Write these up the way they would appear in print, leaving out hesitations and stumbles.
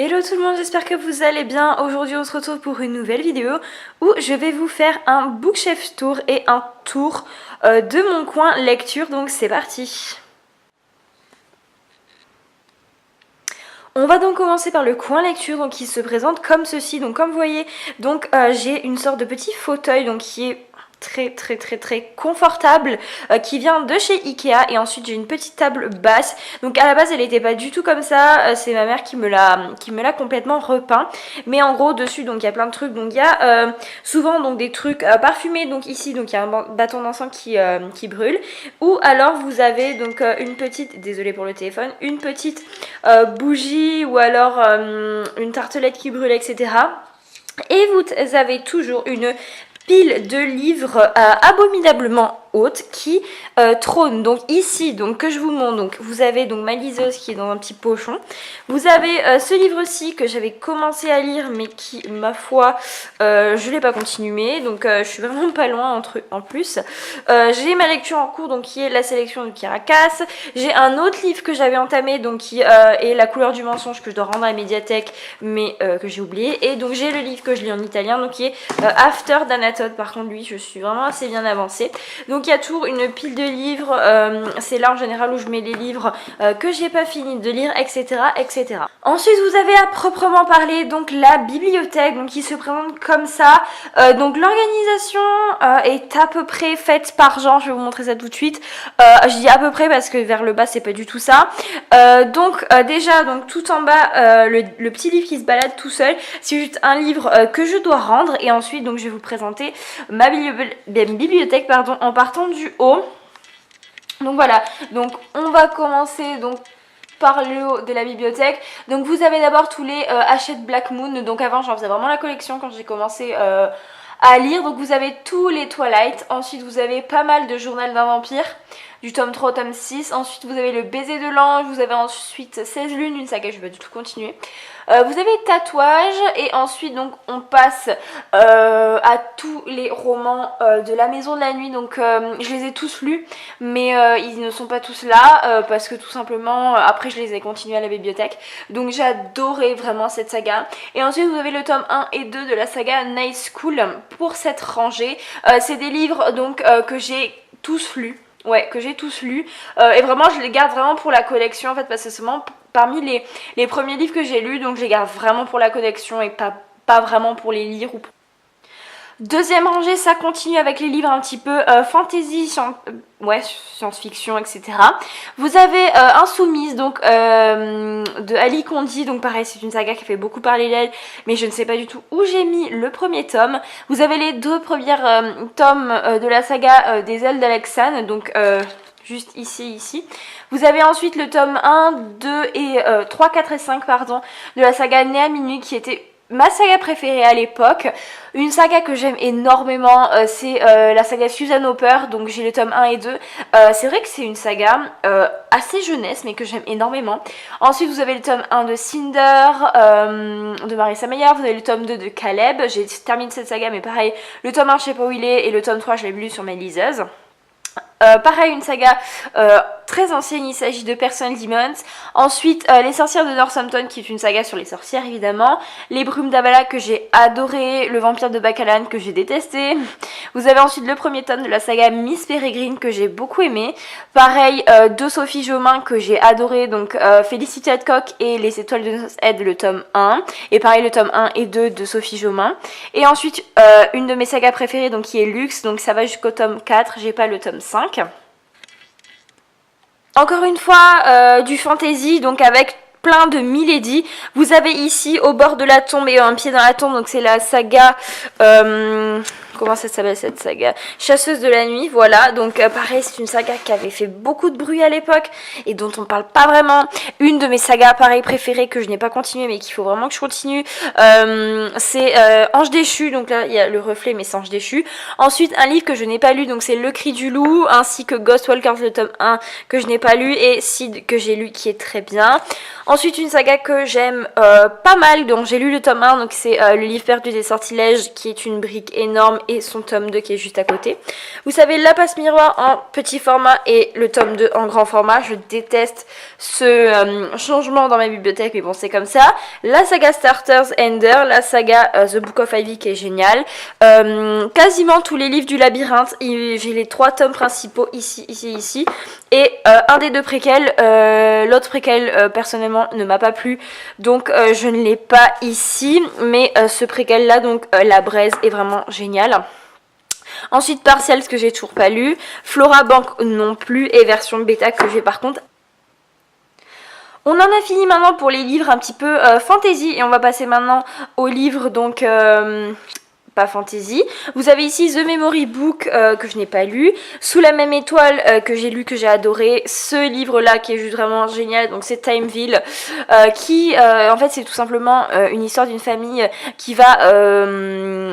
Hello tout le monde, j'espère que vous allez bien. Aujourd'hui on se retrouve pour une nouvelle vidéo où je vais vous faire un bookshelf tour et un tour de mon coin lecture, donc c'est parti. On va donc commencer par le coin lecture, donc qui se présente comme ceci. Donc comme vous voyez, donc j'ai une sorte de petit fauteuil donc qui est très confortable, qui vient de chez Ikea, et ensuite j'ai une petite table basse. Donc à la base elle n'était pas du tout comme ça, c'est ma mère qui me l'a complètement repeint, mais en gros dessus donc il y a plein de trucs. Donc il y a souvent donc des trucs parfumés, donc ici donc il y a un bâton d'encens qui brûle, ou alors vous avez donc une petite, désolée pour le téléphone, une petite bougie, ou alors une tartelette qui brûle, etc. Et vous avez toujours une pile de livres abominablement haute qui trône donc ici, donc que je vous montre. Donc vous avez donc ma liseuse qui est dans un petit pochon, vous avez ce livre-ci que j'avais commencé à lire mais qui, ma foi, je l'ai pas continué, donc je suis vraiment pas loin en plus. J'ai ma lecture en cours donc qui est la sélection de Caracas. J'ai un autre livre que j'avais entamé donc qui est La couleur du mensonge, que je dois rendre à la médiathèque mais que j'ai oublié. Et donc j'ai le livre que je lis en italien donc qui est After d'Anatole. Par contre lui je suis vraiment assez bien avancée. Donc il y a toujours une pile de livres, c'est là en général où je mets les livres que j'ai pas fini de lire, etc., etc. Ensuite vous avez à proprement parler donc la bibliothèque, donc qui se présente comme ça. Donc l'organisation est à peu près faite par genre, je vais vous montrer ça tout de suite. Je dis à peu près parce que vers le bas c'est pas du tout ça. Donc déjà donc tout en bas le petit livre qui se balade tout seul, c'est juste un livre que je dois rendre, et ensuite donc je vais vous présenter ma bibliothèque pardon, en partant du haut. Donc voilà, donc on va commencer donc par le haut de la bibliothèque. Donc vous avez d'abord tous les Hachette Black Moon. Donc avant j'en faisais vraiment la collection quand j'ai commencé à lire. Donc vous avez tous les Twilight. Ensuite vous avez pas mal de Journal d'un vampire, du tome 3 au tome 6. Ensuite vous avez le Baiser de l'ange. Vous avez ensuite 16 lunes, une saga, je vais pas du tout continuer. Vous avez Tatouage, et ensuite donc on passe à tous les romans de la Maison de la Nuit. Donc je les ai tous lus, mais ils ne sont pas tous là parce que tout simplement après je les ai continués à la bibliothèque. Donc j'ai adoré vraiment cette saga. Et ensuite vous avez le tome 1 et 2 de la saga Night School pour cette rangée. C'est des livres donc que j'ai tous lus. Ouais, que j'ai tous lus, et vraiment je les garde vraiment pour la collection en fait, parce que c'est seulement parmi les premiers livres que j'ai lus, donc je les garde vraiment pour la collection et pas vraiment pour les lire. Deuxième rangée, ça continue avec les livres un petit peu fantasy, science-fiction, etc. Vous avez Insoumise, donc de Ali Kondi. Donc pareil, c'est une saga qui fait beaucoup parler d'elle, mais je ne sais pas du tout où j'ai mis le premier tome. Vous avez les deux premiers tomes de la saga des ailes d'Alexane, donc juste ici. Vous avez ensuite le tome 1, 2 et 3, 4 et 5 pardon, de la saga Né à minuit, qui était ma saga préférée à l'époque. Une saga que j'aime énormément, c'est la saga Susan Hopper, donc j'ai le tome 1 et 2. C'est vrai que c'est une saga assez jeunesse, mais que j'aime énormément. Ensuite vous avez le tome 1 de Cinder, de Marissa Meyer. Vous avez le tome 2 de Caleb. J'ai terminé cette saga, mais pareil, le tome 1 je sais pas où il est, et le tome 3 je l'ai lu sur ma liseuse. Pareil, une saga très ancienne, il s'agit de Personal Demons. Ensuite Les sorcières de Northampton, qui est une saga sur les sorcières évidemment. Les brumes d'Avala, que j'ai adoré. Le vampire de Bacalan, que j'ai détesté. Vous avez ensuite le premier tome de la saga Miss Peregrine, que j'ai beaucoup aimé. Pareil, de Sophie Jomain, que j'ai adoré, donc Felicity Hadcock et Les étoiles de Ed, le tome 1. Et pareil, le tome 1 et 2 de Sophie Jomain. Et ensuite une de mes sagas préférées, donc qui est Luxe, donc ça va jusqu'au tome 4, j'ai pas le tome 5. Encore une fois du fantasy, donc avec plein de Milady. Vous avez ici Au bord de la tombe et Un pied dans la tombe, donc c'est la saga comment ça s'appelle cette saga, Chasseuse de la nuit, voilà. Donc pareil, c'est une saga qui avait fait beaucoup de bruit à l'époque et dont on parle pas vraiment. Une de mes sagas pareil préférées que je n'ai pas continué mais qu'il faut vraiment que je continue, c'est Ange déchu. Donc là il y a le reflet, mais c'est Ange déchu. Ensuite un livre que je n'ai pas lu, donc c'est Le cri du loup, ainsi que Ghostwalkers le tome 1 que je n'ai pas lu, et Sid que j'ai lu, qui est très bien. Ensuite une saga que j'aime pas mal, dont j'ai lu le tome 1, donc c'est Le livre perdu des sortilèges, qui est une brique énorme et son tome 2 qui est juste à côté. Vous savez, la passe miroir en petit format et le tome 2 en grand format. Je déteste ce changement dans ma bibliothèque, mais bon, c'est comme ça. La saga Starters Ender, la saga The Book of Ivy qui est géniale. Quasiment tous les livres du labyrinthe. J'ai les 3 tomes principaux ici, ici, ici. Et un des 2 préquels, l'autre préquel personnellement ne m'a pas plu, donc je ne l'ai pas ici, mais ce préquel là, donc La Braise, est vraiment génial. Ensuite Partials que j'ai toujours pas lu, Flora Bank non plus, et version bêta que j'ai par contre. On en a fini maintenant pour les livres un petit peu fantasy, et on va passer maintenant aux livres donc pas fantasy. Vous avez ici The Memory Book que je n'ai pas lu, Sous la même étoile que j'ai lu, que j'ai adoré, ce livre là qui est juste vraiment génial, donc c'est Timeville qui en fait c'est tout simplement une histoire d'une famille qui va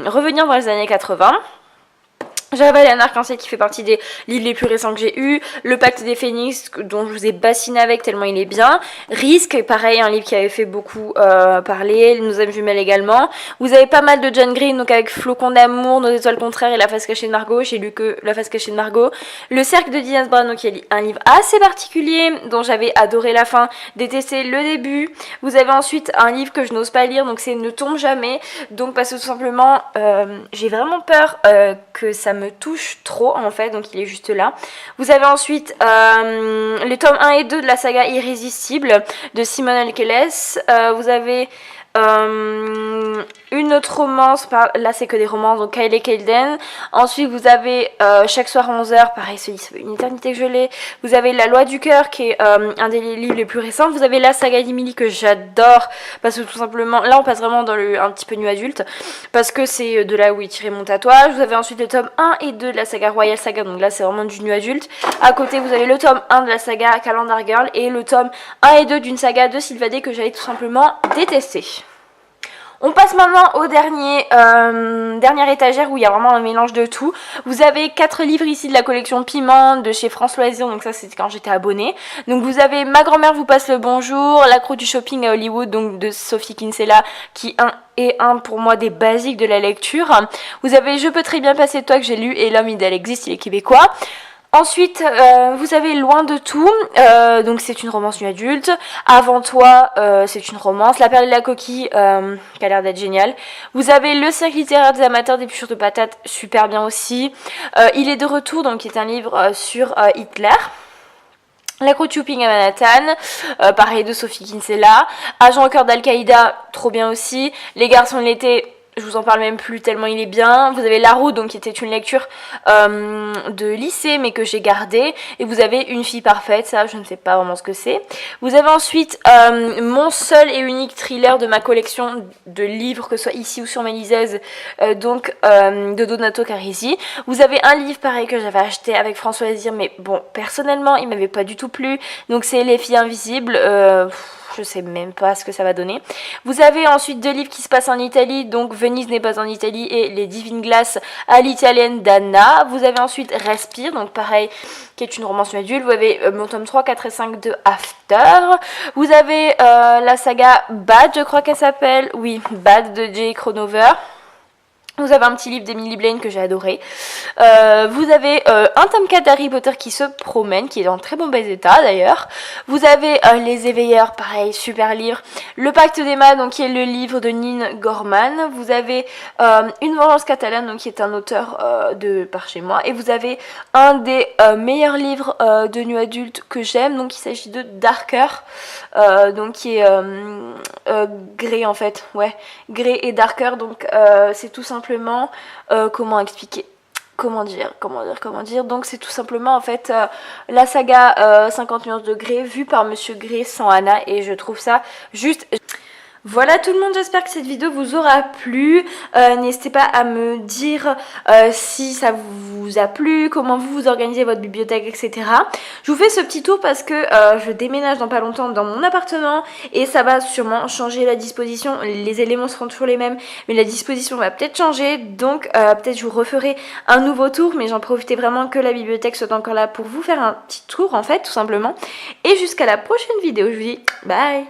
revenir dans les années 80. J'avais un arc-en-ciel qui fait partie des livres les plus récents que j'ai eu. Le Pacte des Phénix dont je vous ai bassiné avec tellement il est bien. Risque, pareil, un livre qui avait fait beaucoup parler. Nos âmes jumelles également. Vous avez pas mal de John Green, donc avec Flocon d'amour, Nos étoiles contraires et La face cachée de Margot. J'ai lu que La face cachée de Margot. Le Cercle de Diane Brown, donc il y a un livre assez particulier dont j'avais adoré la fin, détesté le début. Vous avez ensuite un livre que je n'ose pas lire, donc c'est Ne tombe jamais. Donc parce que tout simplement, j'ai vraiment peur que ça me touche trop en fait, donc il est juste là. Vous avez ensuite les tomes 1 et 2 de la saga Irrésistible de Simone Elkeles. Vous avez une autre romance, là c'est que des romances, donc Kylie Kelden. Ensuite vous avez Chaque soir à 11h, pareil celui-ci ça fait une éternité que je l'ai. Vous avez La loi du cœur qui est un des livres les plus récents. Vous avez la saga d'Emily que j'adore, parce que tout simplement, là on passe vraiment dans le un petit peu nu adulte, parce que c'est de là où il tirait mon tatouage. Vous avez ensuite le tome 1 et 2 de la saga Royal Saga, donc là c'est vraiment du nu adulte. À côté vous avez le tome 1 de la saga Calendar Girl et le tome 1 et 2 d'une saga de Sylva Day que j'avais tout simplement détesté. On passe maintenant au dernière étagère où il y a vraiment un mélange de tout. Vous avez 4 livres ici de la collection Piment de chez France Loisirs, donc ça c'était quand j'étais abonnée. Donc vous avez Ma grand-mère vous passe le bonjour, L'accro du shopping à Hollywood, donc de Sophie Kinsella, qui est un pour moi des basiques de la lecture. Vous avez Je peux très bien passer de toi que j'ai lu, et L'homme idéal existe, il est québécois. Ensuite, vous avez Loin de tout, donc c'est une romance nu adulte. Avant toi, c'est une romance. La perle et la coquille, qui a l'air d'être géniale. Vous avez Le cercle littéraire des amateurs d'épluchures de patates, super bien aussi. Il est de retour, donc qui est un livre sur Hitler. L'accro de shopping à Manhattan, pareil de Sophie Kinsella. Agent au cœur d'Al-Qaïda, trop bien aussi. Les garçons de l'été, je vous en parle même plus tellement il est bien. Vous avez La route, donc qui était une lecture de lycée mais que j'ai gardée. Et vous avez Une fille parfaite, ça je ne sais pas vraiment ce que c'est. Vous avez ensuite mon seul et unique thriller de ma collection de livres, que ce soit ici ou sur ma liseuse, donc de Donato Carisi. Vous avez un livre pareil que j'avais acheté avec François Loisirs, mais bon personnellement il m'avait pas du tout plu. Donc c'est Les filles invisibles. Je sais même pas ce que ça va donner. Vous avez ensuite 2 livres qui se passent en Italie, donc Venise n'est pas en Italie et Les divines glaces à l'italienne d'Anna. Vous avez ensuite Respire, donc pareil, qui est une romance adulte. Vous avez mon tome 3, 4 et 5 de After. Vous avez la saga Bad, je crois qu'elle s'appelle. Oui, Bad de Jay Cronover. Vous avez un petit livre d'Emily Blaine que j'ai adoré. Vous avez un tome 4 d'Harry Potter qui se promène, qui est en très bon bas état d'ailleurs. Vous avez Les Éveilleurs, pareil, super livre. Le Pacte d'Emma, donc qui est le livre de Nin Gorman. Vous avez Une vengeance catalane, donc qui est un auteur de par chez moi. Et vous avez un des meilleurs livres de nu adulte que j'aime, donc il s'agit de Darker, donc qui est Grey en fait, ouais, Grey et Darker, donc c'est tout simplement comment expliquer, comment dire, donc c'est tout simplement en fait la saga 50 nuances de Grey vue par Monsieur Grey sans Anna, et je trouve ça juste... Voilà tout le monde, j'espère que cette vidéo vous aura plu. N'hésitez pas à me dire si ça vous a plu, comment vous organisez votre bibliothèque, etc. Je vous fais ce petit tour parce que je déménage dans pas longtemps dans mon appartement et ça va sûrement changer la disposition. Les éléments seront toujours les mêmes, mais la disposition va peut-être changer. Donc peut-être je vous referai un nouveau tour, mais j'en profitais vraiment que la bibliothèque soit encore là pour vous faire un petit tour en fait, tout simplement. Et jusqu'à la prochaine vidéo, je vous dis bye.